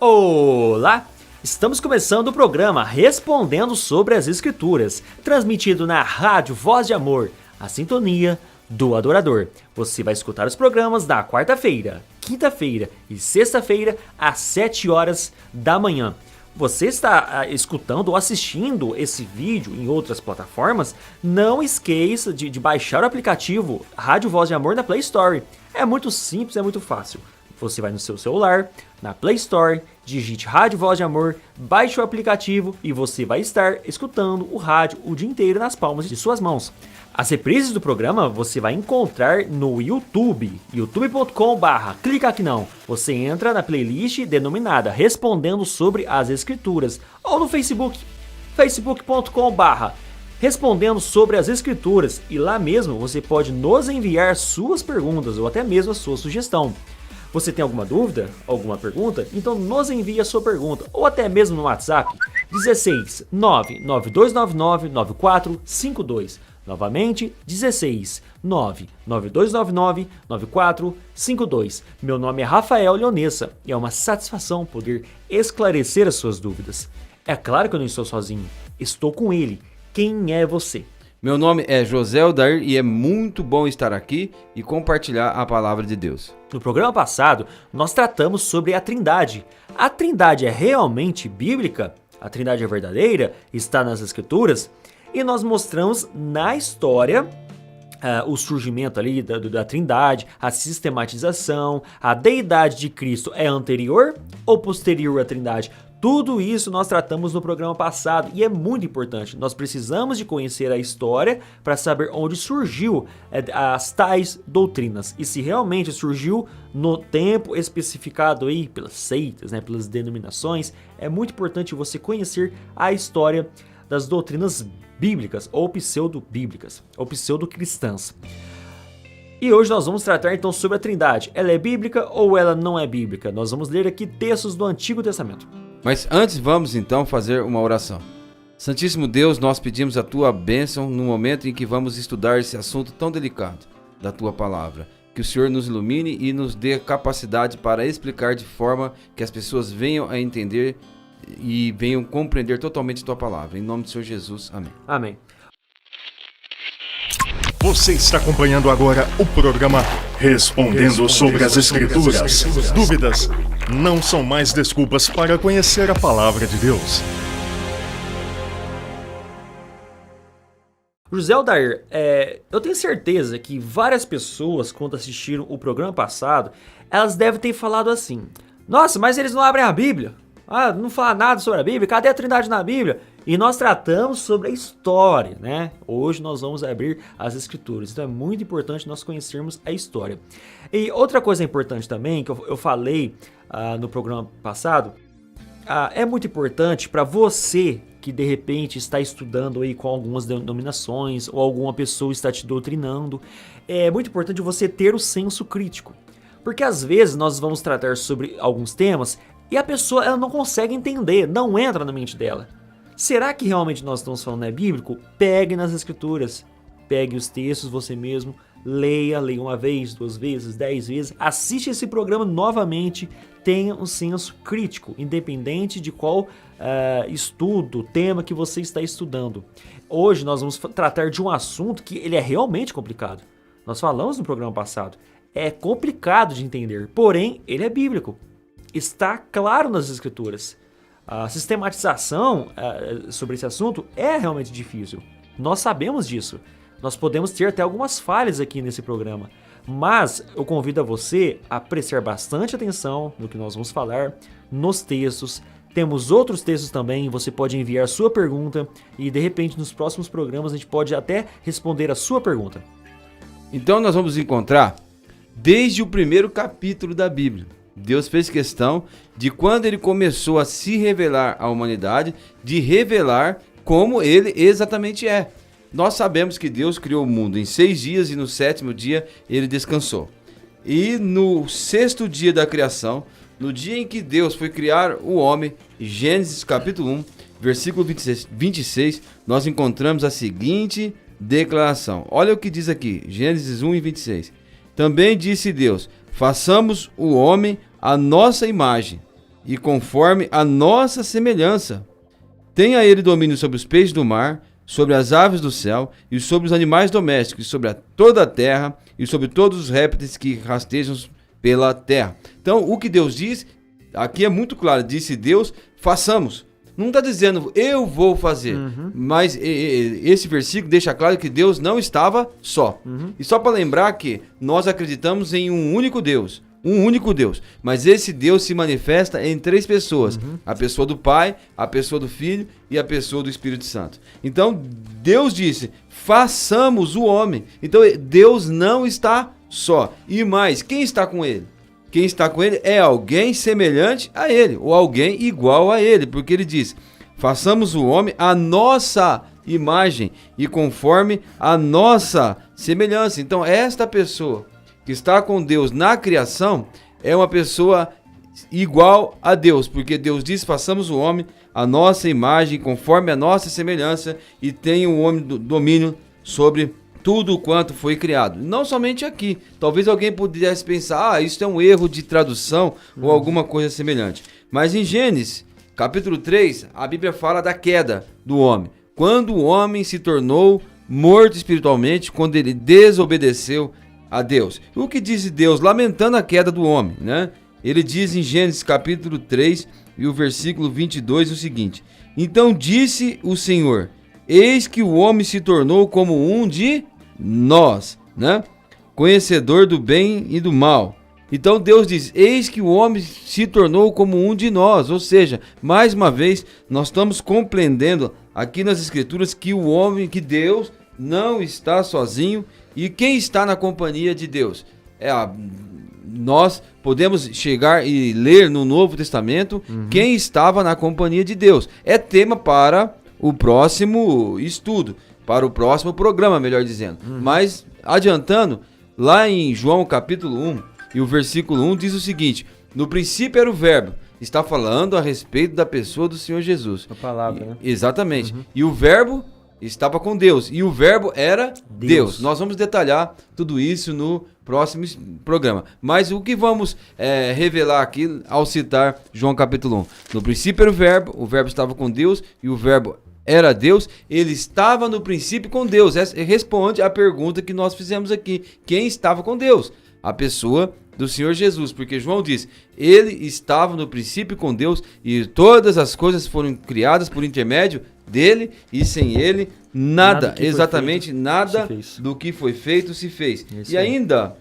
Olá! Estamos começando o programa Respondendo sobre as Escrituras, transmitido na Rádio Voz de Amor, a sintonia do adorador. Você vai escutar os programas da quarta-feira, quinta-feira e sexta-feira às 7 horas da manhã. Você está escutando ou assistindo esse vídeo em outras plataformas? Não esqueça de baixar o aplicativo Rádio Voz de Amor na Play Store. É muito simples, é muito fácil. Você vai no seu celular, na Play Store, digite Rádio Voz de Amor, baixe o aplicativo e você vai estar escutando o rádio o dia inteiro nas palmas de suas mãos. As reprises do programa você vai encontrar no YouTube, youtube.com/clica aqui não. Você entra na playlist denominada Respondendo sobre as Escrituras, ou no Facebook, facebook.com/Respondendo sobre as Escrituras, e lá mesmo você pode nos enviar suas perguntas ou até mesmo a sua sugestão. Você tem alguma dúvida, alguma pergunta? Então nos envie a sua pergunta, ou até mesmo no WhatsApp, 16 99299 9452. Novamente, 16 99299 9452. Meu nome é Rafael Leonessa e é uma satisfação poder esclarecer as suas dúvidas. É claro que eu não estou sozinho, estou com ele. Quem é você? Meu nome é José Odair e é muito bom estar aqui e compartilhar a palavra de Deus. No programa passado, nós tratamos sobre a Trindade. A Trindade é realmente bíblica? A Trindade é verdadeira? Está nas Escrituras? E nós mostramos na história o surgimento ali da Trindade, a sistematização, a deidade de Cristo é anterior ou posterior à Trindade? Tudo isso nós tratamos no programa passado e é muito importante. Nós precisamos de conhecer a história para saber onde surgiu as tais doutrinas e se realmente surgiu no tempo especificado aí pelas seitas, né, pelas denominações. É muito importante você conhecer a história das doutrinas bíblicas ou pseudo-bíblicas ou pseudo-cristãs. E hoje nós vamos tratar então sobre a Trindade. Ela é bíblica ou ela não é bíblica? Nós vamos ler aqui textos do Antigo Testamento. Mas antes vamos então fazer uma oração. Santíssimo Deus, nós pedimos a Tua bênção no momento em que vamos estudar esse assunto tão delicado da Tua Palavra. Que o Senhor nos ilumine e nos dê capacidade para explicar de forma que as pessoas venham a entender e venham compreender totalmente Tua Palavra. Em nome do Senhor Jesus, amém. Amém. Você está acompanhando agora o programa Respondendo sobre as Escrituras. Dúvidas não são mais desculpas para conhecer a Palavra de Deus. José Odair, eu tenho certeza que várias pessoas, quando assistiram o programa passado, elas devem ter falado assim: nossa, mas eles não abrem a Bíblia. Não fala nada sobre a Bíblia, cadê a Trindade na Bíblia? E nós tratamos sobre a história, né? Hoje nós vamos abrir as Escrituras, então é muito importante nós conhecermos a história. E outra coisa importante também, que eu falei no programa passado, é muito importante para você que de repente está estudando aí com algumas denominações ou alguma pessoa está te doutrinando, é muito importante você ter o senso crítico. Porque às vezes nós vamos tratar sobre alguns temas e a pessoa ela não consegue entender, não entra na mente dela. Será que realmente nós estamos falando é bíblico? Pegue nas Escrituras, pegue os textos você mesmo, leia uma vez, 2 vezes, 10 vezes, assiste esse programa novamente, tenha um senso crítico, independente de qual estudo, tema que você está estudando. Hoje nós vamos tratar de um assunto que ele é realmente complicado. Nós falamos no programa passado, é complicado de entender, porém ele é bíblico. Está claro nas Escrituras. A sistematização sobre esse assunto é realmente difícil. Nós sabemos disso. Nós podemos ter até algumas falhas aqui nesse programa. Mas eu convido a você a prestar bastante atenção no que nós vamos falar, nos textos. Temos outros textos também, você pode enviar sua pergunta e de repente nos próximos programas a gente pode até responder a sua pergunta. Então nós vamos encontrar desde o primeiro capítulo da Bíblia. Deus fez questão de, quando ele começou a se revelar à humanidade, de revelar como ele exatamente é. Nós sabemos que Deus criou o mundo em 6 dias e no 7º dia ele descansou. E no 6º dia da criação, no dia em que Deus foi criar o homem, Gênesis capítulo 1, versículo 26, nós encontramos a seguinte declaração. Olha o que diz aqui, Gênesis 1 e 26. Também disse Deus: façamos o homem à nossa imagem, e conforme a nossa semelhança. Tenha ele domínio sobre os peixes do mar, sobre as aves do céu, e sobre os animais domésticos, e sobre toda a terra, e sobre todos os répteis que rastejam pela terra. Então, o que Deus diz, aqui é muito claro, disse Deus, façamos. Não está dizendo, eu vou fazer, mas esse versículo deixa claro que Deus não estava só. E só para lembrar que nós acreditamos em um único Deus, mas esse Deus se manifesta em 3 pessoas, a pessoa do Pai, a pessoa do Filho e a pessoa do Espírito Santo. Então, Deus disse, façamos o homem. Então, Deus não está só. E mais, quem está com ele? Quem está com ele é alguém semelhante a ele, ou alguém igual a ele, porque ele diz, façamos o homem à nossa imagem e conforme a nossa semelhança. Então, esta pessoa que está com Deus na criação é uma pessoa igual a Deus, porque Deus diz, façamos o homem à nossa imagem, conforme a nossa semelhança, e tem o homem domínio sobre tudo quanto foi criado. Não somente aqui. Talvez alguém pudesse pensar, isso é um erro de tradução ou alguma coisa semelhante. Mas em Gênesis, capítulo 3, a Bíblia fala da queda do homem. Quando o homem se tornou morto espiritualmente, quando ele desobedeceu a Deus. O que diz Deus? Lamentando a queda do homem, né? Ele diz em Gênesis capítulo 3 e o versículo 22 o seguinte: então disse o Senhor, eis que o homem se tornou como um de nós, né? Conhecedor do bem e do mal. Então Deus diz, eis que o homem se tornou como um de nós. Ou seja, mais uma vez, nós estamos compreendendo aqui nas Escrituras que o homem, que Deus não está sozinho. E quem está na companhia de Deus? Nós podemos chegar e ler no Novo Testamento quem estava na companhia de Deus. É tema para o próximo estudo, para o próximo programa, melhor dizendo. Mas, adiantando, lá em João capítulo 1, e o versículo 1 diz o seguinte, no princípio era o verbo, está falando a respeito da pessoa do Senhor Jesus. A palavra, né? Exatamente. E o verbo estava com Deus, e o verbo era Deus. Nós vamos detalhar tudo isso no próximo programa. Mas o que vamos revelar aqui ao citar João capítulo 1? No princípio era o verbo estava com Deus, e o verbo era Deus, ele estava no princípio com Deus. Essa responde à pergunta que nós fizemos aqui. Quem estava com Deus? A pessoa do Senhor Jesus, porque João diz, ele estava no princípio com Deus e todas as coisas foram criadas por intermédio dele e sem ele nada exatamente nada do que foi feito se fez. Isso e ainda,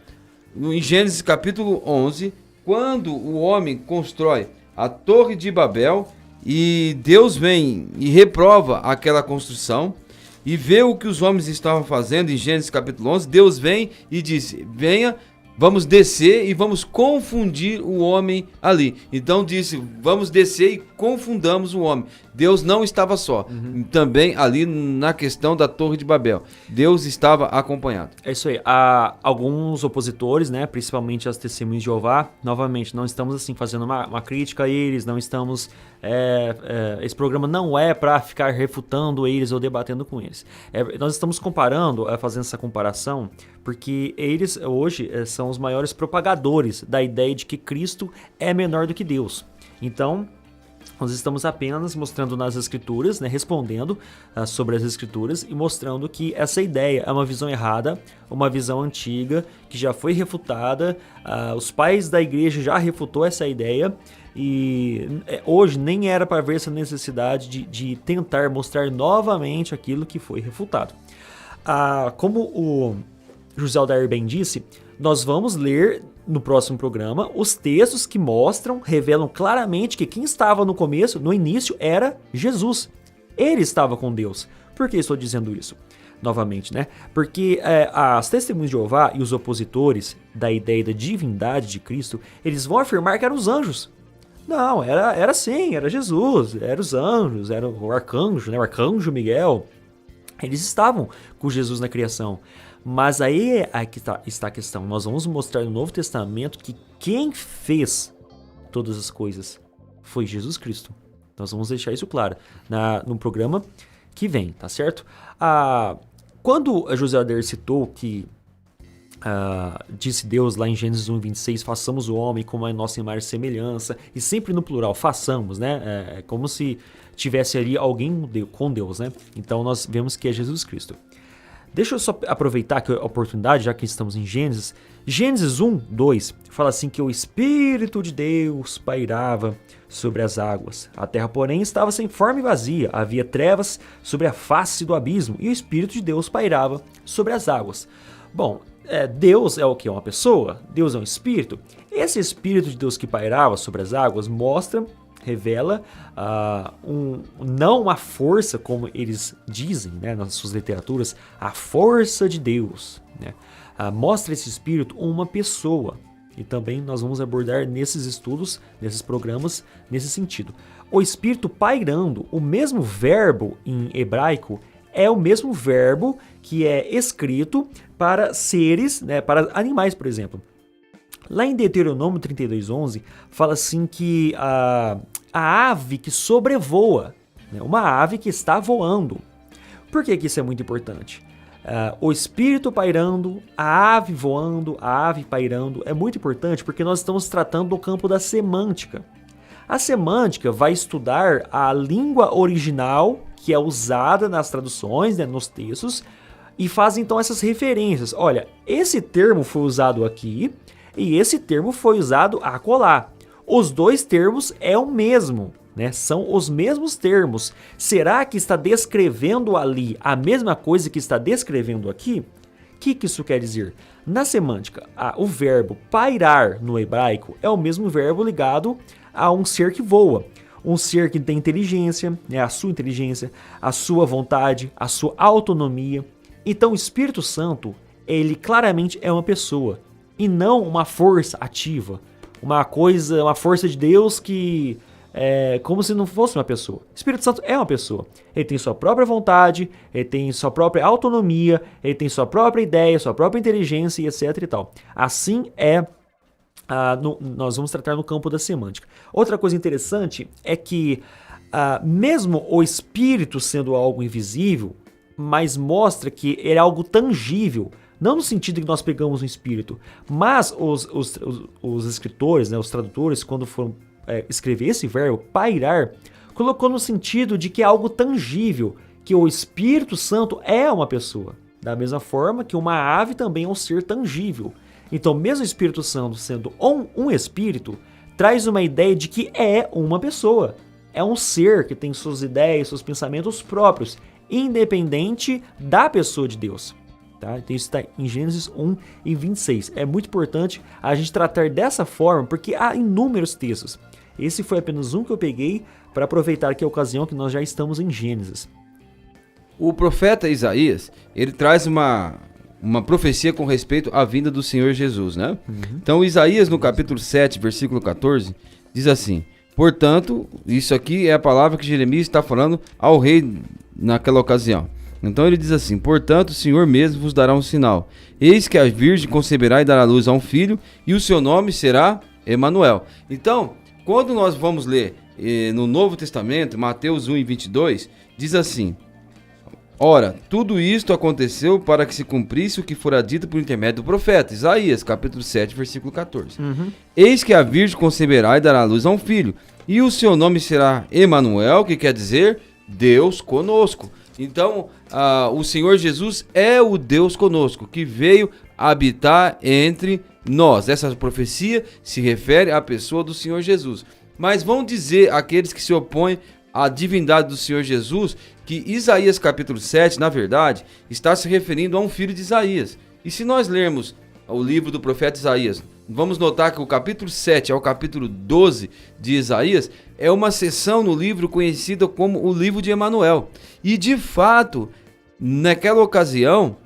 em Gênesis capítulo 11, quando o homem constrói a Torre de Babel, e Deus vem e reprova aquela construção e vê o que os homens estavam fazendo em Gênesis capítulo 11, Deus vem e diz, venha, vamos descer e vamos confundir o homem ali. Então disse, vamos descer e confundamos o homem. Deus não estava só. Também ali na questão da Torre de Babel, Deus estava acompanhado. É isso aí. Há alguns opositores, né, principalmente as testemunhas de Jeová, novamente, não estamos assim fazendo uma crítica a eles, não estamos... esse programa não é para ficar refutando eles ou debatendo com eles. Nós estamos comparando, fazendo essa comparação, porque eles hoje são os maiores propagadores da ideia de que Cristo é menor do que Deus. Então, nós estamos apenas mostrando nas Escrituras, né, respondendo sobre as Escrituras e mostrando que essa ideia é uma visão errada, uma visão antiga, que já foi refutada, os pais da igreja já refutou essa ideia e hoje nem era para ver essa necessidade de tentar mostrar novamente aquilo que foi refutado. Como o José Aldair bem disse, nós vamos ler no próximo programa os textos que mostram, revelam claramente que quem estava no começo, no início, era Jesus. Ele estava com Deus. Por que estou dizendo isso? Novamente, né? Porque as testemunhas de Jeová e os opositores da ideia da divindade de Cristo, eles vão afirmar que eram os anjos. Não, era sim, era Jesus, eram os anjos, era o arcanjo, né? O arcanjo Miguel. Eles estavam com Jesus na criação. Mas aí que está a questão. Nós vamos mostrar no Novo Testamento que quem fez todas as coisas foi Jesus Cristo. Nós vamos deixar isso claro no programa que vem, tá certo? Quando a José Aldair citou que disse Deus lá em Gênesis 1:26, façamos o homem como a nossa imagem e semelhança, e sempre no plural, façamos, né? É como se tivesse ali alguém com Deus, né? Então nós vemos que é Jesus Cristo. Deixa eu só aproveitar a oportunidade, já que estamos em Gênesis. Gênesis 1:2 fala assim que o Espírito de Deus pairava sobre as águas. A terra, porém, estava sem forma e vazia. Havia trevas sobre a face do abismo e o Espírito de Deus pairava sobre as águas. Bom, Deus é o que? Uma pessoa? Deus é um Espírito? Esse Espírito de Deus que pairava sobre as águas revela não uma força, como eles dizem, né, nas suas literaturas, a força de Deus, né? Mostra esse Espírito uma pessoa. E também nós vamos abordar nesses estudos, nesses programas, nesse sentido. O Espírito pairando, o mesmo verbo em hebraico, é o mesmo verbo que é escrito para seres, né, para animais, por exemplo. Lá em Deuteronômio 32:11, fala assim que a ave que sobrevoa, né, uma ave que está voando. Por que isso é muito importante? O espírito pairando, a ave voando, a ave pairando, é muito importante porque nós estamos tratando do campo da semântica. A semântica vai estudar a língua original que é usada nas traduções, né, nos textos, e faz então essas referências. Olha, esse termo foi usado aqui e esse termo foi usado acolá. Os dois termos é o mesmo, né? São os mesmos termos. Será que está descrevendo ali a mesma coisa que está descrevendo aqui? O que isso quer dizer? Na semântica, o verbo pairar no hebraico é o mesmo verbo ligado a um ser que voa. Um ser que tem inteligência, né? A sua inteligência, a sua vontade, a sua autonomia. Então o Espírito Santo, ele claramente é uma pessoa e não uma força ativa. Uma força de Deus que é como se não fosse uma pessoa. O Espírito Santo é uma pessoa. Ele tem sua própria vontade, ele tem sua própria autonomia, ele tem sua própria ideia, sua própria inteligência e etc e tal. Assim nós vamos tratar no campo da semântica. Outra coisa interessante é que mesmo o Espírito sendo algo invisível, mas mostra que ele é algo tangível. Não no sentido que nós pegamos um espírito, mas os escritores, né, os tradutores, quando foram escrever esse verbo, pairar, colocou no sentido de que é algo tangível, que o Espírito Santo é uma pessoa. Da mesma forma que uma ave também é um ser tangível. Então, mesmo o Espírito Santo sendo um espírito, traz uma ideia de que é uma pessoa. É um ser que tem suas ideias, seus pensamentos próprios, independente da pessoa de Deus. Tá? Então isso está em Gênesis 1:26. É muito importante a gente tratar dessa forma, porque há inúmeros textos. Esse foi apenas um que eu peguei para aproveitar aqui a ocasião que nós já estamos em Gênesis. O profeta Isaías, ele traz uma profecia com respeito à vinda do Senhor Jesus, né? Então Isaías no capítulo 7, versículo 14, diz assim: portanto, isso aqui é a palavra que Jeremias está falando ao rei naquela ocasião. Então ele diz assim: portanto, o Senhor mesmo vos dará um sinal. Eis que a virgem conceberá e dará luz a um filho, e o seu nome será Emanuel. Então, quando nós vamos ler no Novo Testamento, Mateus 1:22, diz assim: ora, tudo isto aconteceu para que se cumprisse o que fora dito por intermédio do profeta Isaías, capítulo 7, versículo 14. Eis que a virgem conceberá e dará luz a um filho, e o seu nome será Emanuel, que quer dizer Deus conosco. Então, o Senhor Jesus é o Deus conosco, que veio habitar entre nós. Essa profecia se refere à pessoa do Senhor Jesus. Mas vão dizer aqueles que se opõem à divindade do Senhor Jesus que Isaías capítulo 7, na verdade, está se referindo a um filho de Isaías. E se nós lermos o livro do profeta Isaías, vamos notar que o capítulo 7 ao capítulo 12 de Isaías é uma seção no livro conhecida como o livro de Emanuel. E de fato, naquela ocasião,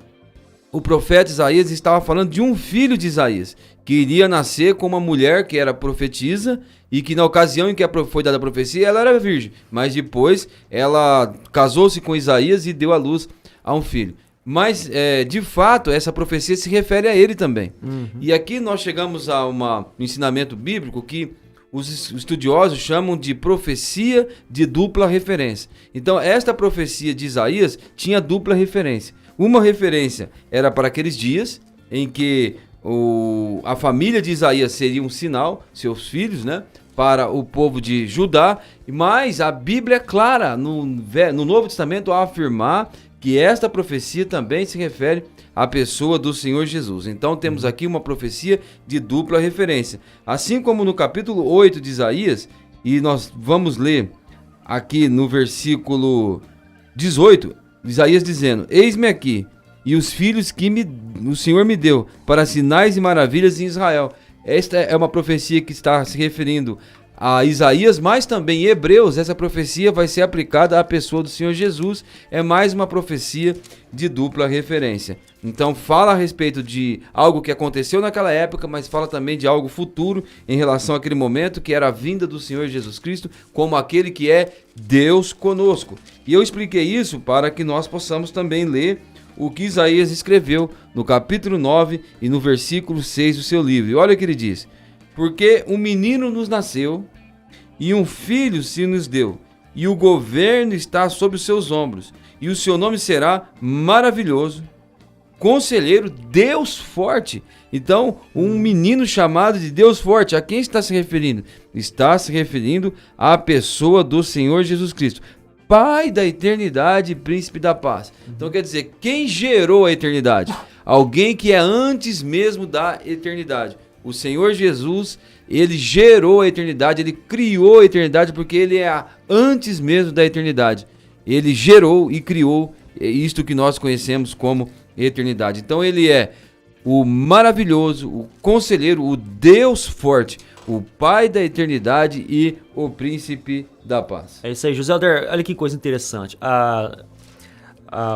o profeta Isaías estava falando de um filho de Isaías, que iria nascer com uma mulher que era profetisa e que na ocasião em que foi dada a profecia, ela era virgem. Mas depois ela casou-se com Isaías e deu à luz a um filho. Mas, de fato, essa profecia se refere a ele também. E aqui nós chegamos a um ensinamento bíblico que os estudiosos chamam de profecia de dupla referência. Então, esta profecia de Isaías tinha dupla referência. Uma referência era para aqueles dias, em que a família de Isaías seria um sinal, seus filhos, né, para o povo de Judá, mas a Bíblia é clara no Novo Testamento a afirmar que esta profecia também se refere à pessoa do Senhor Jesus. Então temos aqui uma profecia de dupla referência. Assim como no capítulo 8 de Isaías, e nós vamos ler aqui no versículo 18, Isaías dizendo: Eis-me aqui, e os filhos que o Senhor me deu, para sinais e maravilhas em Israel. Esta é uma profecia que está se referindo a Isaías, mas também em Hebreus, essa profecia vai ser aplicada à pessoa do Senhor Jesus. É mais uma profecia de dupla referência. Então fala a respeito de algo que aconteceu naquela época, mas fala também de algo futuro em relação àquele momento, que era a vinda do Senhor Jesus Cristo como aquele que é Deus conosco. E eu expliquei isso para que nós possamos também ler o que Isaías escreveu no capítulo 9 e no versículo 6 do seu livro. E olha o que ele diz: Porque um menino nos nasceu, e um filho se nos deu, e o governo está sobre os seus ombros, e o seu nome será Maravilhoso, Conselheiro, Deus Forte. Então, um menino chamado de Deus Forte, a quem está se referindo? Está se referindo à pessoa do Senhor Jesus Cristo, Pai da eternidade, Príncipe da paz. Então quer dizer, quem gerou a eternidade? Alguém que é antes mesmo da eternidade. O Senhor Jesus, ele gerou a eternidade, ele criou a eternidade, porque ele é antes mesmo da eternidade. Ele gerou e criou isto que nós conhecemos como eternidade. Então ele é o maravilhoso, o conselheiro, o Deus forte, o Pai da eternidade e o Príncipe da paz. É isso aí, José Alder, olha que coisa interessante.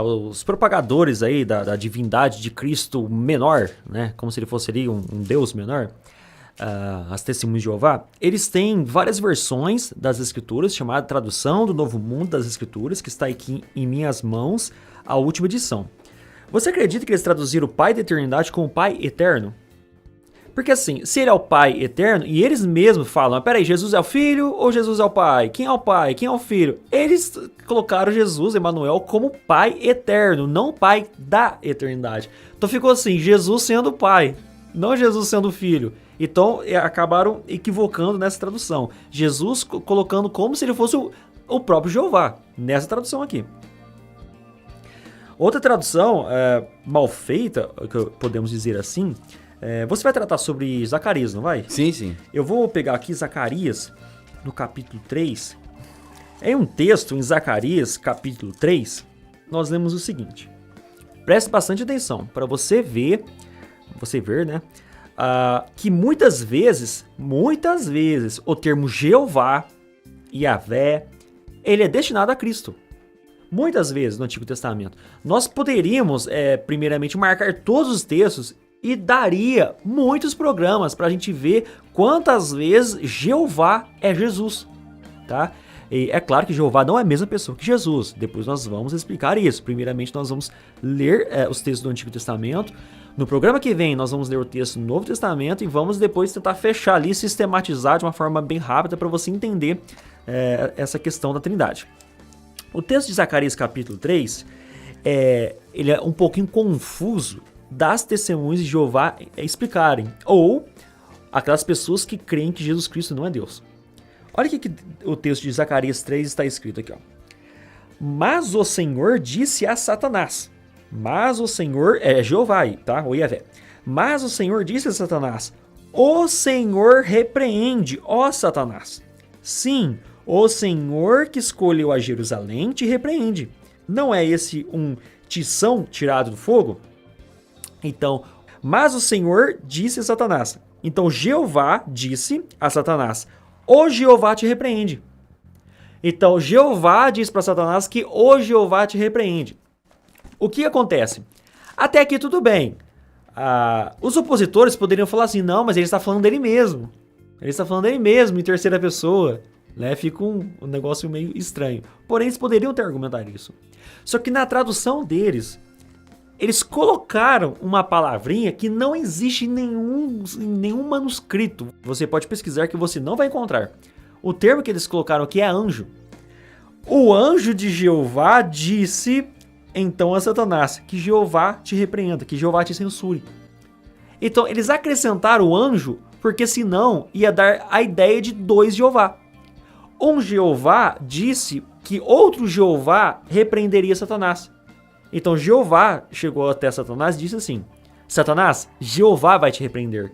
Os propagadores aí da divindade de Cristo menor, né, como se ele fosse ali um Deus menor, as Testemunhas de Jeová, eles têm várias versões das Escrituras, chamada Tradução do Novo Mundo das Escrituras, que está aqui em minhas mãos, a última edição. Você acredita que eles traduziram o Pai da eternidade como Pai eterno? Porque assim, se ele é o Pai eterno, e eles mesmos falam, peraí, Jesus é o Filho ou Jesus é o Pai? Quem é o Pai? Quem é o Filho? Eles colocaram Jesus, Emmanuel, como Pai eterno, não Pai da eternidade. Então ficou assim, Jesus sendo o Pai, não Jesus sendo o Filho. Então acabaram equivocando nessa tradução. Jesus colocando como se ele fosse o próprio Jeová, nessa tradução aqui. Outra tradução mal feita, que podemos dizer assim, você vai tratar sobre Zacarias, não vai? Sim, sim. Eu vou pegar aqui Zacarias, no capítulo 3. Em um texto, em Zacarias, capítulo 3, nós lemos o seguinte. Preste bastante atenção, para você ver, né? Que muitas vezes, o termo Jeová, Yahvé, ele é destinado a Cristo. Muitas vezes no Antigo Testamento. Nós poderíamos, primeiramente, marcar todos os textos e daria muitos programas para a gente ver quantas vezes Jeová é Jesus, tá? E é claro que Jeová não é a mesma pessoa que Jesus. Depois nós vamos explicar isso. Primeiramente nós vamos ler os textos do Antigo Testamento. No programa que vem nós vamos ler o texto do Novo Testamento e vamos depois tentar fechar ali, sistematizar de uma forma bem rápida para você entender essa questão da Trindade. O texto de Zacarias capítulo 3, ele é um pouquinho confuso das Testemunhas de Jeová explicarem, ou aquelas pessoas que creem que Jesus Cristo não é Deus. Olha o que o texto de Zacarias 3 está escrito aqui, ó. Mas o Senhor disse a Satanás, mas o Senhor, Jeová aí, tá? O Yahvé. Mas o Senhor disse a Satanás, o Senhor repreende, ó Satanás. Sim, o Senhor que escolheu a Jerusalém te repreende. Não é esse um tição tirado do fogo? Então, mas o Senhor disse a Satanás. Então, Jeová disse a Satanás, o Jeová te repreende. Então, Jeová diz para Satanás que o Jeová te repreende. O que acontece? Até aqui tudo bem. Os opositores poderiam falar assim, não, mas ele está falando dele mesmo. Ele está falando dele mesmo, em terceira pessoa. Né? Fica um negócio meio estranho. Porém, eles poderiam ter argumentado isso. Só que na tradução deles, eles colocaram uma palavrinha que não existe em nenhum manuscrito. Você pode pesquisar que você não vai encontrar. O termo que eles colocaram aqui é anjo. O anjo de Jeová disse então a Satanás que Jeová te repreenda, que Jeová te censure. Então, eles acrescentaram o anjo, porque senão ia dar a ideia de 2 Jeová. Um Jeová disse que outro Jeová repreenderia Satanás. Então, Jeová chegou até Satanás e disse assim: Satanás, Jeová vai te repreender.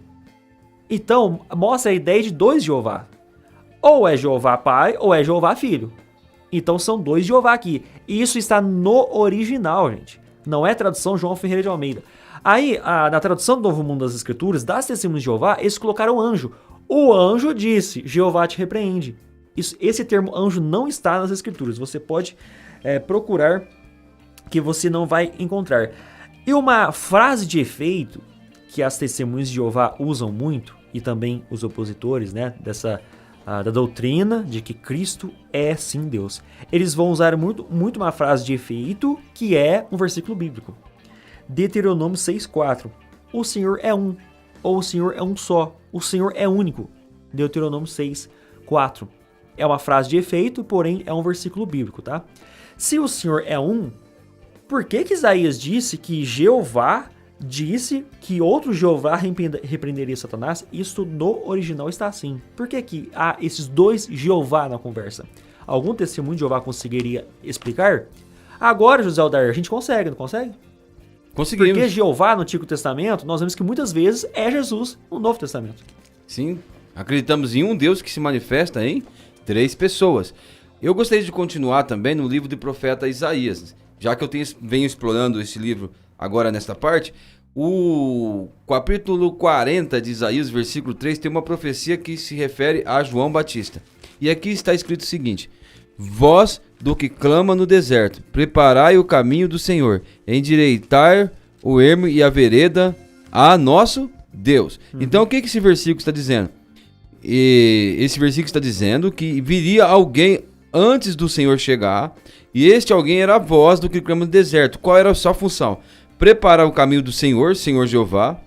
Então, mostra a ideia de 2 Jeová. Ou é Jeová Pai, ou é Jeová Filho. Então, são 2 Jeová aqui. E isso está no original, gente. Não é tradução João Ferreira de Almeida. Aí, na tradução do Novo Mundo das Escrituras, das Testemunhas de Jeová, eles colocaram anjo. O anjo disse: Jeová te repreende. Esse termo anjo não está nas Escrituras. Você pode procurar, que você não vai encontrar. E uma frase de efeito que as Testemunhas de Jeová usam muito, e também os opositores, né, da doutrina de que Cristo é sim Deus. Eles vão usar muito uma frase de efeito, que é um versículo bíblico. Deuteronômio 6,4. O Senhor é um, ou o Senhor é um só, o Senhor é único. Deuteronômio 6,4. É uma frase de efeito, porém é um versículo bíblico, tá? Se o Senhor é um, por que Isaías disse que Jeová disse que outro Jeová repreenderia Satanás? Isso no original está assim. Por que há esses 2 Jeová na conversa? Algum testemunho de Jeová conseguiria explicar? Agora, José Aldair, a gente consegue, não consegue? Conseguimos. Porque Jeová no Antigo Testamento, nós vemos que muitas vezes é Jesus no Novo Testamento. Sim, acreditamos em um Deus que se manifesta em 3 pessoas. Eu gostaria de continuar também no livro do profeta Isaías, já que eu venho explorando esse livro agora nesta parte. O capítulo 40 de Isaías, versículo 3, tem uma profecia que se refere a João Batista. E aqui está escrito o seguinte: voz do que clama no deserto, preparai o caminho do Senhor, endireitar o ermo e a vereda a nosso Deus. Então o que esse versículo está dizendo? Esse versículo está dizendo que viria alguém antes do Senhor chegar, e este alguém era a voz do que clama no deserto. Qual era a sua função? Preparar o caminho do Senhor, Senhor Jeová,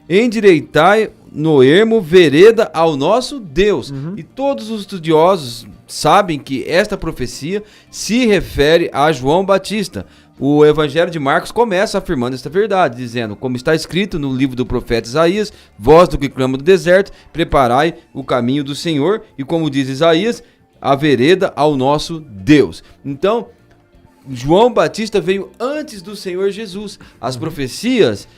endireitar no ermo vereda ao nosso Deus. E todos os estudiosos sabem que esta profecia se refere a João Batista. O Evangelho de Marcos começa afirmando esta verdade, dizendo: como está escrito no livro do profeta Isaías, voz do que clama do deserto, preparai o caminho do Senhor, e como diz Isaías, a vereda ao nosso Deus. Então, João Batista veio antes do Senhor Jesus. As profecias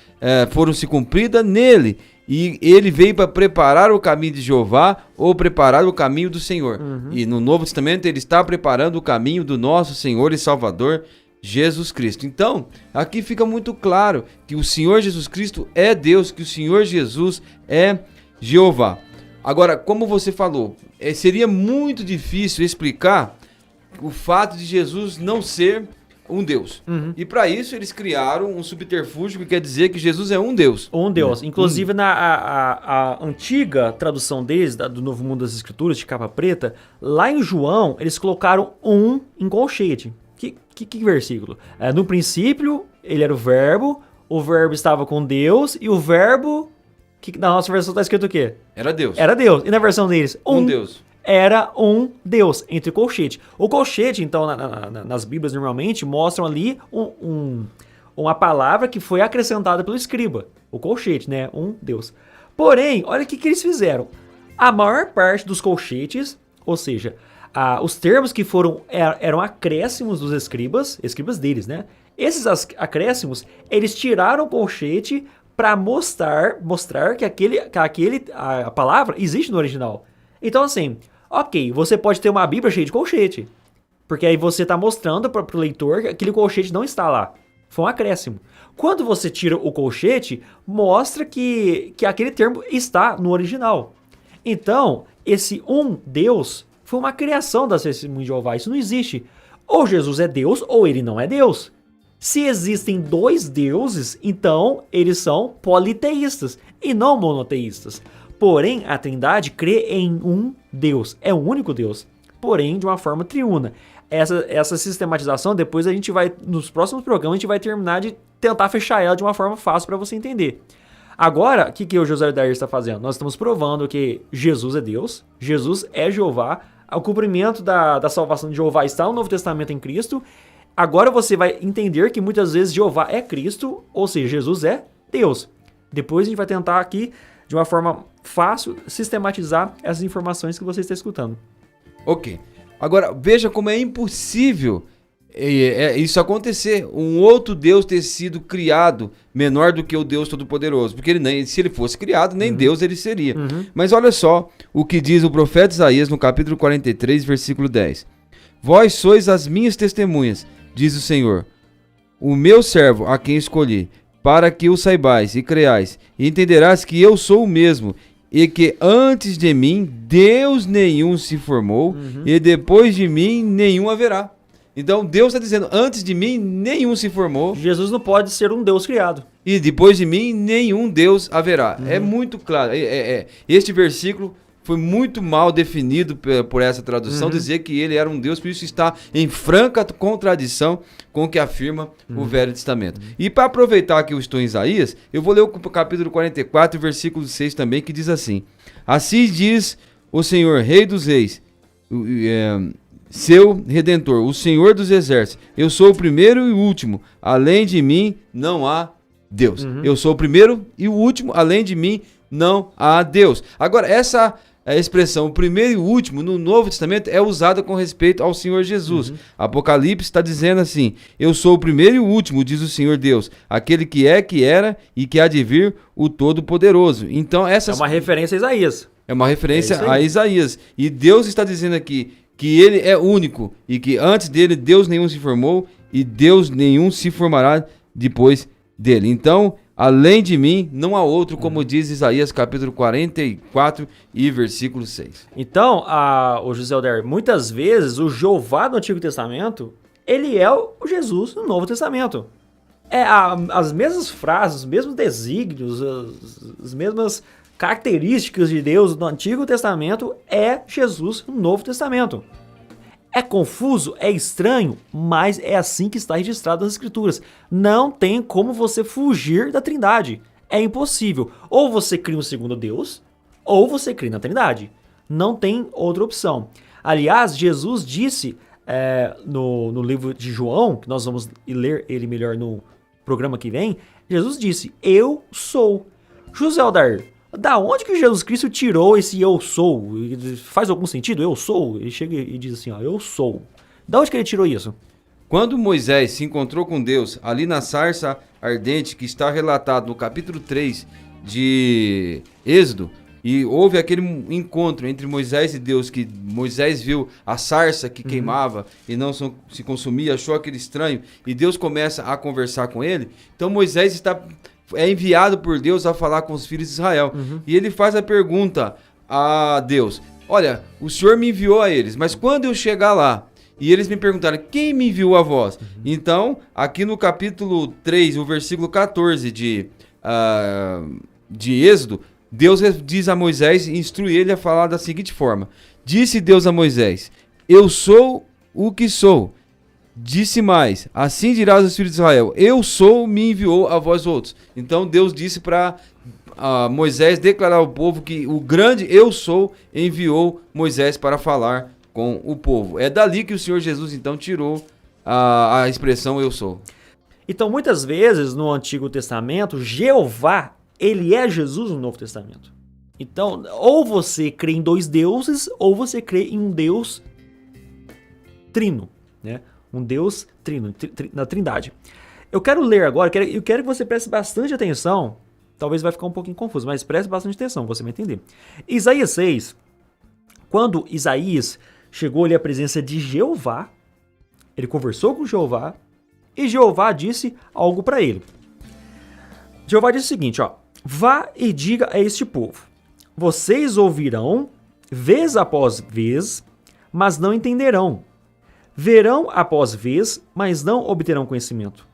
foram se cumpridas nele. E ele veio para preparar o caminho de Jeová, ou preparar o caminho do Senhor. E no Novo Testamento ele está preparando o caminho do nosso Senhor e Salvador, Jesus Cristo. Então, aqui fica muito claro que o Senhor Jesus Cristo é Deus, que o Senhor Jesus é Jeová. Agora, como você falou, seria muito difícil explicar o fato de Jesus não ser um Deus. E para isso eles criaram um subterfúgio que quer dizer que Jesus é um Deus. Um Deus. Inclusive a antiga tradução deles, do Novo Mundo das Escrituras, de capa preta, lá em João eles colocaram um em colchete. Que versículo? No princípio ele era o verbo estava com Deus, e o verbo, que na nossa versão está escrito o quê? Era Deus. Era Deus. E na versão deles? Um Deus. Era um Deus, entre colchete. O colchete, então, nas Bíblias normalmente, mostram ali uma palavra que foi acrescentada pelo escriba. O colchete, né? Um Deus. Porém, olha o que eles fizeram. A maior parte dos colchetes, ou seja, os termos que eram acréscimos dos escribas deles, né? Esses acréscimos, eles tiraram o colchete para mostrar que a palavra existe no original. Então, assim, ok, você pode ter uma Bíblia cheia de colchete, porque aí você está mostrando para o leitor que aquele colchete não está lá. Foi um acréscimo. Quando você tira o colchete, mostra que aquele termo está no original. Então, esse um Deus foi uma criação das Testemunhas de Jeová. Isso não existe. Ou Jesus é Deus, ou ele não é Deus. Se existem 2 deuses, então eles são politeístas e não monoteístas. Porém, a Trindade crê em um Deus. É um único Deus, porém de uma forma triuna. Essa sistematização, depois a gente vai, nos próximos programas, a gente vai terminar de tentar fechar ela de uma forma fácil para você entender. Agora, o que o José Aldair está fazendo? Nós estamos provando que Jesus é Deus, Jesus é Jeová, o cumprimento da salvação de Jeová está no Novo Testamento em Cristo. Agora você vai entender que muitas vezes Jeová é Cristo, ou seja, Jesus é Deus. Depois a gente vai tentar aqui, de uma forma fácil, sistematizar essas informações que você está escutando. Ok. Agora, veja como é impossível isso acontecer. Um outro Deus ter sido criado menor do que o Deus Todo-Poderoso. Porque se ele fosse criado, nem Deus ele seria. Mas olha só o que diz o profeta Isaías no capítulo 43, versículo 10. Vós sois as minhas testemunhas, diz o Senhor, o meu servo a quem escolhi, para que o saibais e creais, e entenderás que eu sou o mesmo, e que antes de mim Deus nenhum se formou, e depois de mim nenhum haverá. Então Deus está dizendo, antes de mim nenhum se formou. Jesus não pode ser um Deus criado. E depois de mim nenhum Deus haverá. É muito claro. Este versículo foi muito mal definido por essa tradução, dizer que ele era um Deus, por isso está em franca contradição com o que afirma o Velho Testamento. E para aproveitar que eu estou em Isaías, eu vou ler o capítulo 44, versículo 6 também, que diz assim: Assim diz o Senhor, Rei dos Reis, seu Redentor, o Senhor dos Exércitos, eu sou o primeiro e o último, além de mim não há Deus. Eu sou o primeiro e o último, além de mim não há Deus. Agora, essa expressão, o primeiro e o último, no Novo Testamento é usada com respeito ao Senhor Jesus. Apocalipse está dizendo assim: eu sou o primeiro e o último, diz o Senhor Deus, aquele que é, que era e que há de vir, o Todo-Poderoso. Então, É uma referência a Isaías. É uma referência a Isaías. E Deus está dizendo aqui que ele é único e que antes dele Deus nenhum se formou e Deus nenhum se formará depois dele. Então, além de mim, não há outro, como diz Isaías capítulo 44 e versículo 6. Então, o José Alder, muitas vezes o Jeová do Antigo Testamento, ele é o Jesus do Novo Testamento. As mesmas frases, os mesmos desígnios, as mesmas características de Deus no Antigo Testamento é Jesus no Novo Testamento. É confuso, é estranho, mas é assim que está registrado nas Escrituras. Não tem como você fugir da Trindade. É impossível. Ou você cria um segundo Deus, ou você cria na Trindade. Não tem outra opção. Aliás, Jesus disse no livro de João, que nós vamos ler ele melhor no programa que vem, Jesus disse, eu sou. José Aldair, da onde que Jesus Cristo tirou esse eu sou? Faz algum sentido? Eu sou? Ele chega e diz assim, eu sou. Da onde que ele tirou isso? Quando Moisés se encontrou com Deus ali na sarça ardente, que está relatado no capítulo 3 de Êxodo, e houve aquele encontro entre Moisés e Deus, que Moisés viu a sarça que queimava e não se consumia, achou aquele estranho, e Deus começa a conversar com ele. Então Moisés é enviado por Deus a falar com os filhos de Israel. E ele faz a pergunta a Deus: olha, o Senhor me enviou a eles, mas quando eu chegar lá e eles me perguntarem, quem me enviou a vós? Então, aqui no capítulo 3, o versículo 14 de Êxodo, Deus diz a Moisés e instrui ele a falar da seguinte forma: disse Deus a Moisés, eu sou o que sou. Disse mais, assim dirás aos filhos de Israel, eu sou, me enviou a vós outros. Então Deus disse para Moisés declarar ao povo que o grande eu sou enviou Moisés para falar com o povo. É dali que o Senhor Jesus então tirou a expressão eu sou. Então muitas vezes no Antigo Testamento, Jeová, ele é Jesus no Novo Testamento. Então, ou você crê em dois deuses, ou você crê em um Deus trino, né? Um Deus trino, na Trindade. Eu quero ler agora, eu quero que você preste bastante atenção. Talvez vai ficar um pouquinho confuso, mas preste bastante atenção, você vai entender. Isaías 6, quando Isaías chegou ali à presença de Jeová, ele conversou com Jeová, e Jeová disse algo para ele. Jeová disse o seguinte, vá e diga a este povo, vocês ouvirão, vez após vez, mas não entenderão. Verão após vez, mas não obterão conhecimento.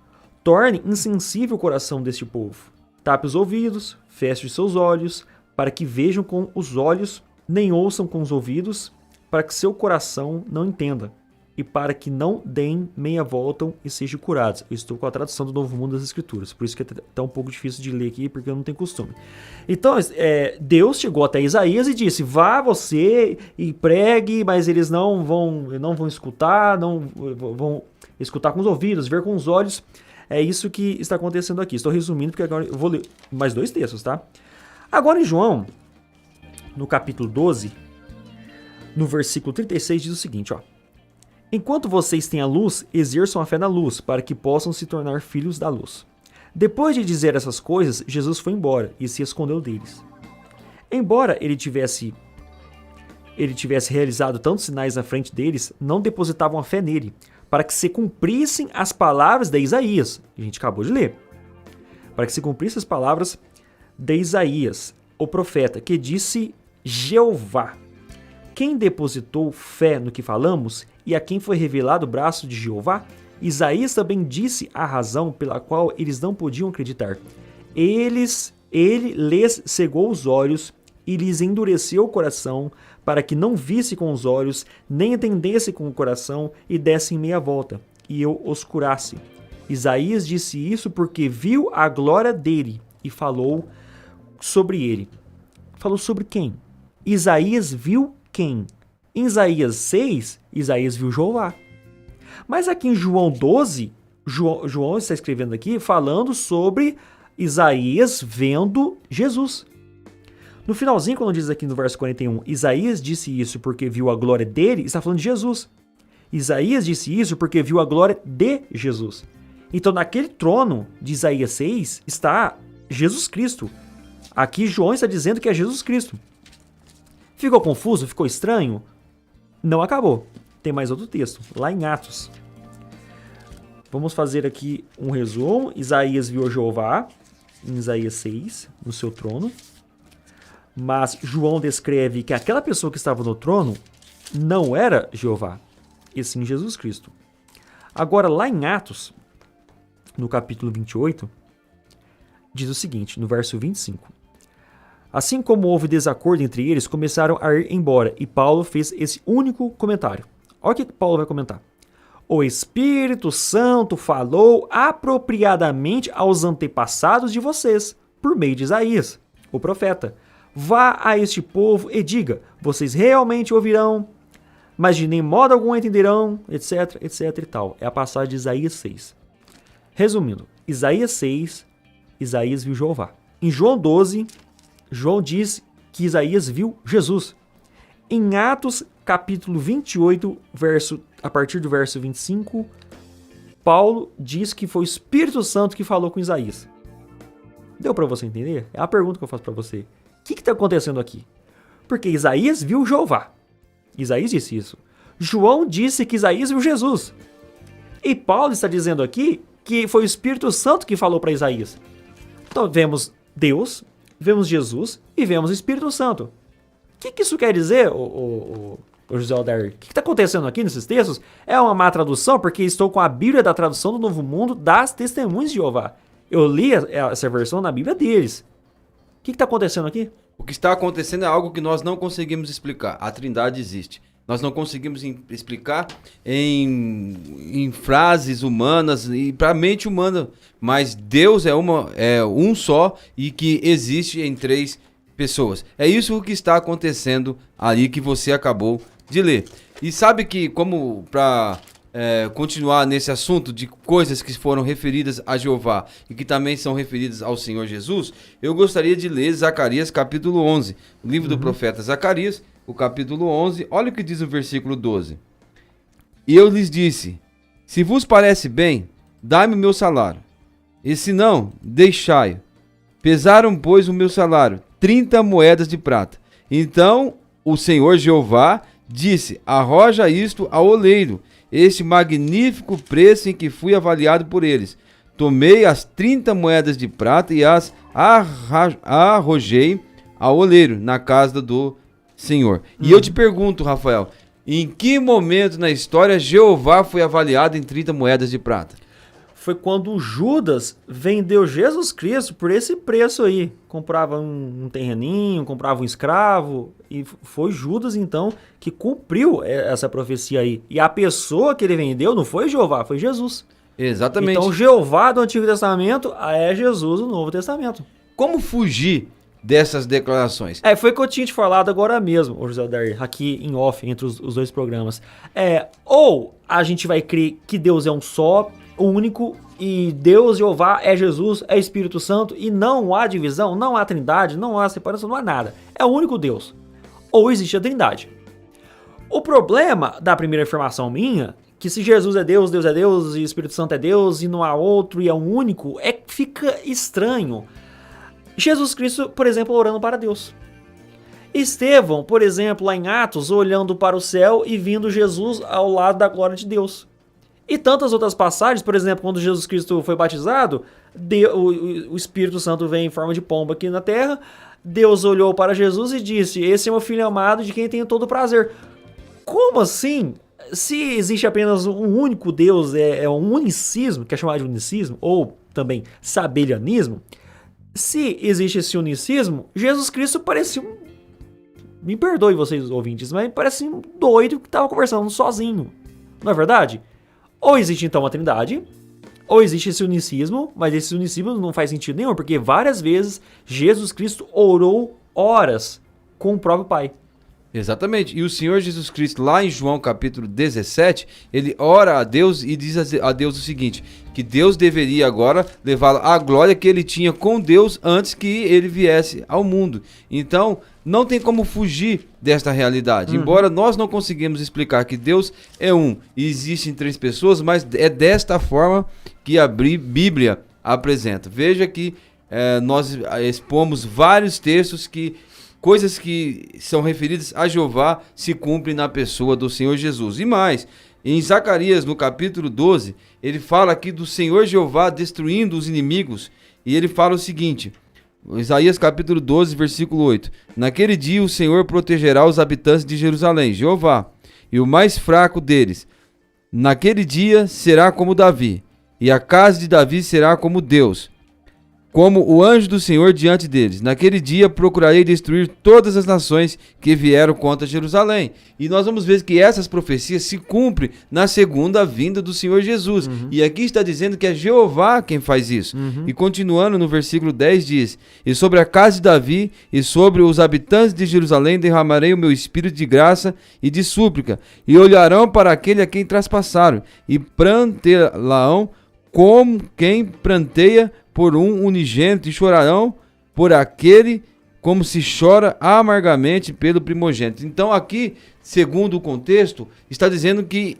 Torne insensível o coração deste povo. Tape os ouvidos, feche os seus olhos, para que vejam com os olhos, nem ouçam com os ouvidos, para que seu coração não entenda, e para que não deem meia volta e sejam curados. Eu estou com a tradução do Novo Mundo das Escrituras, por isso que está um pouco difícil de ler aqui, porque eu não tenho costume. Então, Deus chegou até Isaías e disse, vá você e pregue, mas eles não vão escutar, não vão escutar com os ouvidos, ver com os olhos, É isso que está acontecendo aqui. Estou resumindo porque agora eu vou ler mais 2 textos, tá? Agora em João, no capítulo 12, no versículo 36, diz o seguinte, ó. Enquanto vocês têm a luz, exerçam a fé na luz, para que possam se tornar filhos da luz. Depois de dizer essas coisas, Jesus foi embora e se escondeu deles. Embora ele tivesse realizado tantos sinais na frente deles, não depositavam a fé nele, para que se cumprissem as palavras de Isaías. A gente acabou de ler. Para que se cumprissem as palavras de Isaías, o profeta, que disse Jeová. Quem depositou fé no que falamos e a quem foi revelado o braço de Jeová? Isaías também disse a razão pela qual eles não podiam acreditar. Ele lhes cegou os olhos e lhes endureceu o coração, para que não visse com os olhos, nem entendesse com o coração, e dessem meia volta, e eu os curasse. Isaías disse isso porque viu a glória dele, e falou sobre ele. Falou sobre quem? Isaías viu quem? Em Isaías 6, Isaías viu Jeová. Mas aqui em João 12, João está escrevendo aqui falando sobre Isaías vendo Jesus. No finalzinho, quando diz aqui no verso 41, Isaías disse isso porque viu a glória dele, está falando de Jesus. Isaías disse isso porque viu a glória de Jesus. Então, naquele trono de Isaías 6 está Jesus Cristo. Aqui João está dizendo que é Jesus Cristo. Ficou confuso? Ficou estranho? Não acabou. Tem mais outro texto, lá em Atos. Vamos fazer aqui um resumo. Isaías viu Jeová, em Isaías 6, no seu trono. Mas João descreve que aquela pessoa que estava no trono não era Jeová, e sim Jesus Cristo. Agora, lá em Atos, no capítulo 28, diz o seguinte, no verso 25. Assim como houve desacordo entre eles, começaram a ir embora, e Paulo fez esse único comentário. Olha o que Paulo vai comentar. O Espírito Santo falou apropriadamente aos antepassados de vocês, por meio de Isaías, o profeta. Vá a este povo e diga, vocês realmente ouvirão, mas de nem modo algum entenderão, etc, etc e tal. É a passagem de Isaías 6. Resumindo, Isaías 6, Isaías viu Jeová. Em João 12, João diz que Isaías viu Jesus. Em Atos, capítulo 28, a partir do verso 25, Paulo diz que foi o Espírito Santo que falou com Isaías. Deu para você entender? É a pergunta que eu faço para você. O que está acontecendo aqui? Porque Isaías viu Jeová. Isaías disse isso. João disse que Isaías viu Jesus. E Paulo está dizendo aqui que foi o Espírito Santo que falou para Isaías. Então vemos Deus, vemos Jesus e vemos o Espírito Santo. O que isso quer dizer, o José Aldair? O que está acontecendo aqui nesses textos? É uma má tradução porque estou com a Bíblia da tradução do Novo Mundo das Testemunhas de Jeová. Eu li essa versão na Bíblia deles. O que está acontecendo aqui? O que está acontecendo é algo que nós não conseguimos explicar. A Trindade existe. Nós não conseguimos explicar em frases humanas e para a mente humana. Mas Deus é um só e que existe em 3 pessoas. É isso que está acontecendo ali que você acabou de ler. E sabe que, como para continuar nesse assunto de coisas que foram referidas a Jeová e que também são referidas ao Senhor Jesus, eu gostaria de ler Zacarias capítulo 11, o livro do profeta Zacarias, o capítulo 11, olha o que diz o versículo 12. E eu lhes disse, se vos parece bem, dai-me o meu salário, e se não, deixai-o. Pesaram, pois, o meu salário, 30 moedas de prata. Então o Senhor Jeová disse, arroja isto ao oleiro, este magnífico preço em que fui avaliado por eles. Tomei as 30 moedas de prata e as arrojei ao oleiro, na casa do Senhor. E eu te pergunto, Rafael, em que momento na história Jeová foi avaliado em 30 moedas de prata? Foi quando Judas vendeu Jesus Cristo por esse preço aí. Comprava um terreninho, comprava um escravo. E foi Judas, então, que cumpriu essa profecia aí. E a pessoa que ele vendeu não foi Jeová, foi Jesus. Exatamente. Então, Jeová do Antigo Testamento é Jesus do Novo Testamento. Como fugir dessas declarações? Foi o que eu tinha te falado agora mesmo, José Aldair, aqui em off, entre os 2 programas. Ou a gente vai crer que Deus é um só, único e Deus, Jeová, é Jesus, é Espírito Santo e não há divisão, não há trindade, não há separação, não há nada. É o único Deus. Ou existe a trindade. O problema da primeira afirmação minha, que se Jesus é Deus, Deus é Deus e Espírito Santo é Deus e não há outro e é um único, é que fica estranho. Jesus Cristo, por exemplo, orando para Deus. Estevão, por exemplo, lá em Atos, olhando para o céu e vindo Jesus ao lado da glória de Deus. E tantas outras passagens, por exemplo, quando Jesus Cristo foi batizado, o Espírito Santo vem em forma de pomba aqui na terra, Deus olhou para Jesus e disse, esse é meu filho amado de quem tenho todo o prazer. Como assim? Se existe apenas um único Deus, é um unicismo, que é chamado de unicismo, ou também sabelianismo, se existe esse unicismo, Jesus Cristo parecia me perdoe vocês ouvintes, mas parece um doido que estava conversando sozinho. Não é verdade? Ou existe então a trindade, ou existe esse unicismo, mas esse unicismo não faz sentido nenhum, porque várias vezes Jesus Cristo orou horas com o próprio Pai. Exatamente. E o Senhor Jesus Cristo, lá em João capítulo 17, ele ora a Deus e diz a Deus o seguinte, que Deus deveria agora levá-lo à glória que ele tinha com Deus antes que ele viesse ao mundo. Então, não tem como fugir desta realidade. Embora nós não conseguimos explicar que Deus é um e existem três pessoas, mas é desta forma que a Bíblia apresenta. Veja que nós expomos vários textos que coisas que são referidas a Jeová se cumprem na pessoa do Senhor Jesus. E mais, em Zacarias, no capítulo 12, ele fala aqui do Senhor Jeová destruindo os inimigos. E ele fala o seguinte, Isaías capítulo 12, versículo 8. Naquele dia o Senhor protegerá os habitantes de Jerusalém, Jeová, e o mais fraco deles. Naquele dia será como Davi, e a casa de Davi será como Deus, como o anjo do Senhor diante deles. Naquele dia procurarei destruir todas as nações que vieram contra Jerusalém. E nós vamos ver que essas profecias se cumprem na segunda vinda do Senhor Jesus. E aqui está dizendo que é Jeová quem faz isso. E continuando no versículo 10 diz, e sobre a casa de Davi e sobre os habitantes de Jerusalém derramarei o meu espírito de graça e de súplica, e olharão para aquele a quem traspassaram, e prantearão como quem pranteia por um unigênito, e chorarão por aquele como se chora amargamente pelo primogênito. Então aqui, segundo o contexto, está dizendo que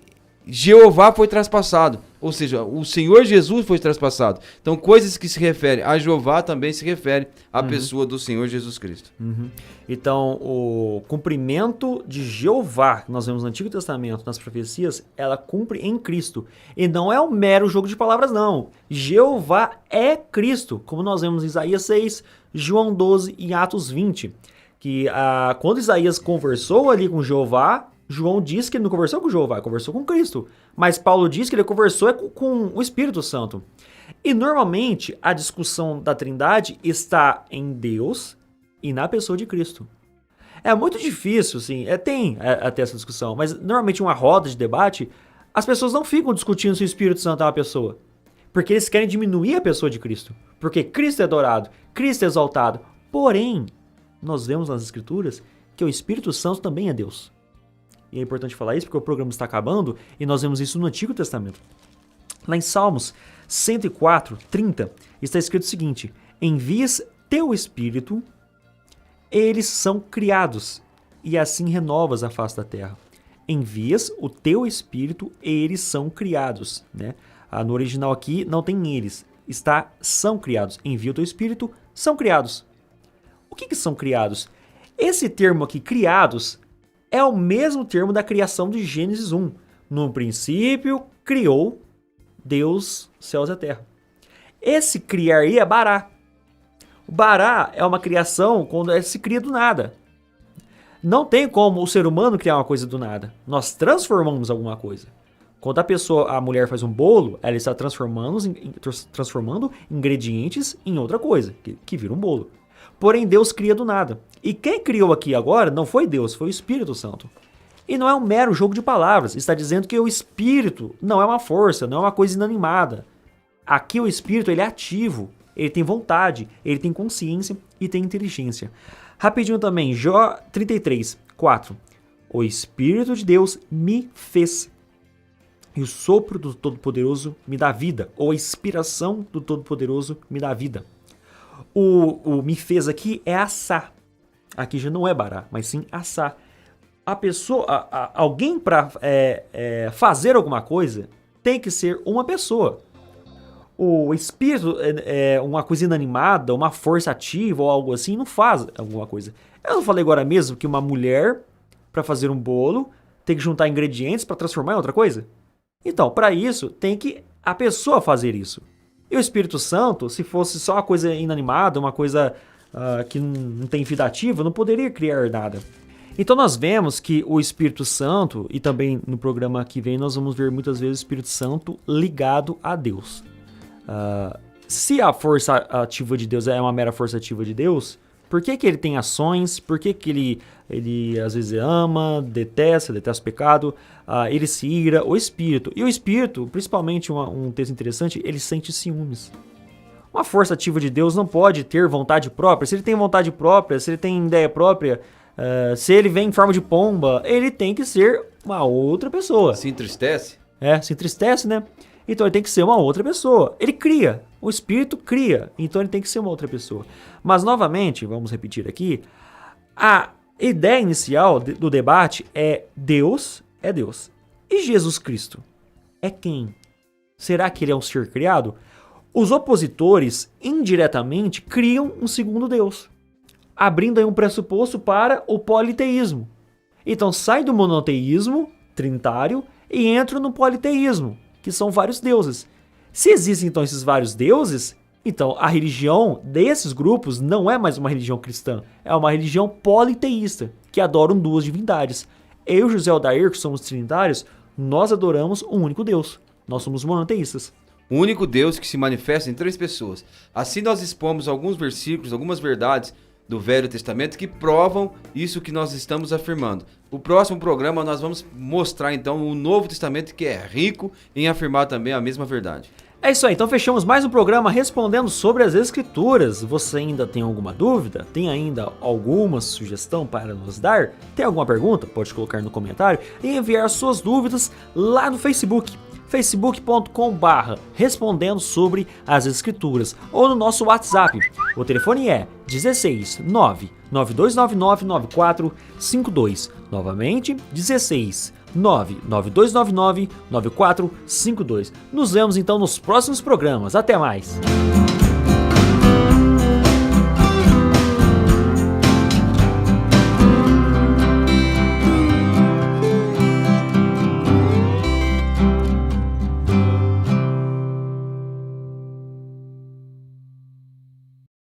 Jeová foi traspassado, ou seja, o Senhor Jesus foi traspassado. Então coisas que se referem a Jeová também se referem à pessoa do Senhor Jesus Cristo. Então o cumprimento de Jeová, que nós vemos no Antigo Testamento, nas profecias, ela cumpre em Cristo. E não é um mero jogo de palavras, não. Jeová é Cristo, como nós vemos em Isaías 6, João 12 e Atos 20. Que quando Isaías conversou ali com Jeová, João diz que ele não conversou com Jeová, conversou com Cristo. Mas Paulo diz que ele conversou com o Espírito Santo. E normalmente a discussão da Trindade está em Deus e na pessoa de Cristo. É muito difícil, sim, tem até essa discussão, mas normalmente uma roda de debate, as pessoas não ficam discutindo se o Espírito Santo é uma pessoa. Porque eles querem diminuir a pessoa de Cristo. Porque Cristo é adorado, Cristo é exaltado. Porém, nós vemos nas Escrituras que o Espírito Santo também é Deus. E é importante falar isso porque o programa está acabando e nós vemos isso no Antigo Testamento. Lá em Salmos 104, 30, está escrito o seguinte: envias teu Espírito, eles são criados, e assim renovas a face da terra. Envias o teu Espírito, eles são criados. Né? No original aqui não tem eles, está são criados. Envia o teu Espírito, são criados. O que são criados? Esse termo aqui, criados, é o mesmo termo da criação de Gênesis 1. No princípio, criou Deus céus e a terra. Esse criar aí é bará. O bará é uma criação quando se cria do nada. Não tem como o ser humano criar uma coisa do nada. Nós transformamos alguma coisa. Quando a mulher faz um bolo, ela está transformando ingredientes em outra coisa, que vira um bolo. Porém, Deus cria do nada. E quem criou aqui agora não foi Deus, foi o Espírito Santo. E não é um mero jogo de palavras. Está dizendo que o Espírito não é uma força, não é uma coisa inanimada. Aqui o Espírito ele é ativo, ele tem vontade, ele tem consciência e tem inteligência. Rapidinho também, Jó 33, 4. O Espírito de Deus me fez. E o sopro do Todo-Poderoso me dá vida, ou a inspiração do Todo-Poderoso me dá vida. O me fez aqui é assá. Aqui já não é bará, mas sim assá. A pessoa, alguém para fazer alguma coisa tem que ser uma pessoa. O espírito uma coisa inanimada, uma força ativa ou algo assim, não faz alguma coisa. Eu não falei agora mesmo que uma mulher, para fazer um bolo, tem que juntar ingredientes para transformar em outra coisa? Então, para isso, tem que a pessoa fazer isso. E o Espírito Santo, se fosse só uma coisa inanimada, uma coisa que não tem vida ativa, não poderia criar nada. Então nós vemos que o Espírito Santo, e também no programa que vem nós vamos ver muitas vezes o Espírito Santo ligado a Deus. Se a força ativa de Deus é uma mera força ativa de Deus, por que ele tem ações? Por que ele às vezes ama, detesta o pecado, ele se ira, o Espírito. E o Espírito, principalmente um texto interessante, ele sente ciúmes. Uma força ativa de Deus não pode ter vontade própria. Se ele tem vontade própria, se ele tem ideia própria, se ele vem em forma de pomba, ele tem que ser uma outra pessoa. Se entristece? Se entristece, né? Então ele tem que ser uma outra pessoa. Ele cria, o Espírito cria, então ele tem que ser uma outra pessoa. Mas novamente, vamos repetir aqui, a ideia inicial do debate é Deus é Deus. E Jesus Cristo é quem? Será que ele é um ser criado? Os opositores, indiretamente, criam um segundo Deus, abrindo aí um pressuposto para o politeísmo. Então sai do monoteísmo trinitário e entra no politeísmo, que são vários deuses. Se existem então esses vários deuses, então a religião desses grupos não é mais uma religião cristã, é uma religião politeísta, que adoram duas divindades. Eu e José Odair, que somos trinitários, nós adoramos um único Deus. Nós somos monoteístas. O único Deus que se manifesta em três pessoas. Assim nós expomos alguns versículos, algumas verdades do Velho Testamento que provam isso que nós estamos afirmando. O próximo programa nós vamos mostrar então o Novo Testamento, que é rico em afirmar também a mesma verdade. É isso aí, então fechamos mais um programa respondendo sobre as Escrituras. Você ainda tem alguma dúvida? Tem ainda alguma sugestão para nos dar? Tem alguma pergunta? Pode colocar no comentário e enviar suas dúvidas lá no Facebook. facebook.com/respondendo sobre as Escrituras, ou no nosso WhatsApp. O telefone é 16 992999452. Novamente, 16 992999452. Nos vemos então nos próximos programas. Até mais!